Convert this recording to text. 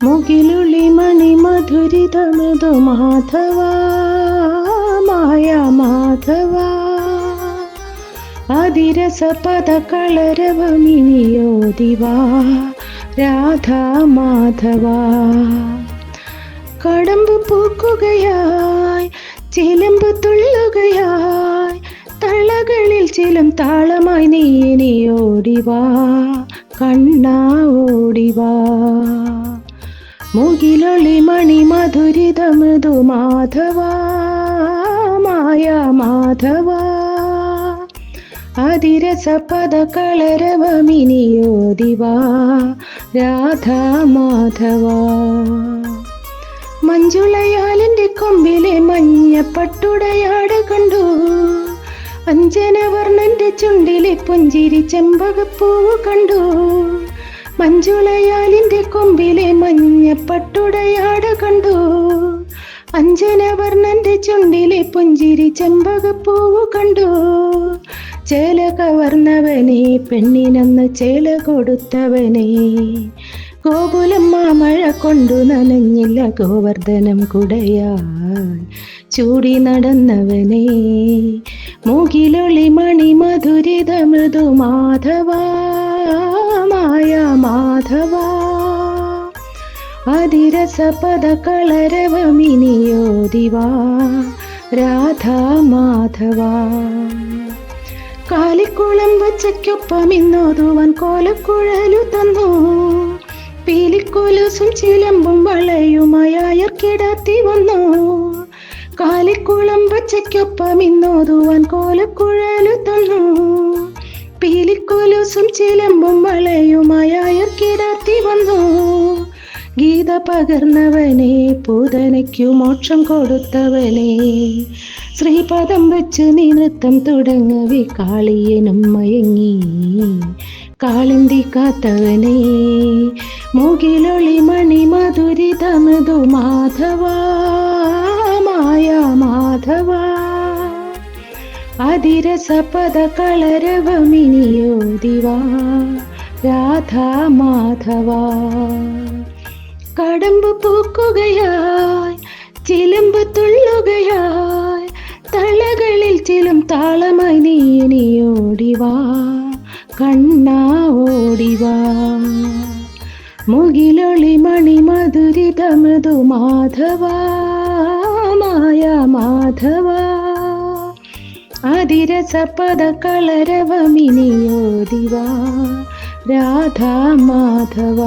മുകിലുളി മണി മധുരിത മൃദു മാധവ മായ മാധവ അതിരസ പദ കളരവമിനിയോദിവാ രാധാ മാധവ കടമ്പ് പൂക്കുകയായി ചിലമ്പ് തുള്ളുകയായി തളകളിൽ ചിലം താളമായി നീ ഇനി ഓടിവാ കണ്ണാ ഓടിവാ മുകിലൊളി മണി മധുരിത മൃദു മാധവ മായ മാധവ അതിരസ പദ കളരവമിനിയോദിവാ രാധാ മാധവ മഞ്ജുളയാലിൻ്റെ കൊമ്പിലെ മഞ്ഞപ്പട്ടുടയാട് കണ്ടു അഞ്ജനവർണ്ണന്റെ ചുണ്ടിലെ പുഞ്ചിരി ചെമ്പകപ്പൂവ് കണ്ടു മഞ്ജുളയാലിൻ്റെ കൊമ്പിലെ മഞ്ഞപ്പട്ടുടയാട് കണ്ടു അഞ്ജനവർണ്ണന്റെ ചുണ്ടിലെ പുഞ്ചിരി ചെമ്പകപ്പൂവ് കണ്ടു ചേല കവർന്നവനെ പെണ്ണിനെന്ന് ചേല കൊടുത്തവനെ ഗോകുലം മാമഴ കൊണ്ടു നനഞ്ഞില്ല ഗോവർദ്ധനം കുടയാൻ ചൂടി നടന്നവനെ മുകിലൊളി മണി മധുരിത മൃദു മാധവ മായ മാധവ അതിരസ പദ കളരവമിനിയോദിവാ രാധാ മാധവ കാലിക്കുളം വച്ചയ്ക്കൊപ്പം ഇന്നോതുവാൻ കോലക്കുഴലു തന്നു പീലിക്കൊലുസും ചിലമ്പും വളയുമായർക്കിടത്തി വന്നു കാലിക്കുളം വച്ചയ്ക്കൊപ്പം ഇന്നോതുവാൻ കോലക്കുഴലു തന്നു പീലിക്കൊലുസും ചിലമ്പും വളയുമായർക്കിടത്തി വന്നു ഗീത പകർന്നവനെ പൂതനയ്ക്കു മോക്ഷം കൊടുത്തവനെ ശ്രീപദം വെച്ച് നീ നൃത്തം തുടങ്ങവേ കാളിയനും മയങ്ങി കാളിന്തി കാത്തവനെ മുകിലൊളി മണി മധുരിത മൃദു മാധവ മായ മാധവ അതിരസ പദ കളരവമിനിയോദിവാ രാധാ മാധവ കടമ്പ് പൂക്കുകയായി ചിലമ്പ് തുള്ളുകയായി തളകളിൽ ചിലം താളമായി നീ ഇനി ഓടിവാ കണ്ണാ ഓടിവാ മുകിലൊളി മണി മധുരിത മൃദു മാധവ മായ മാധവ അതിരസ പദ കളരവമിനിയോദിവാ രാധാ മാധവ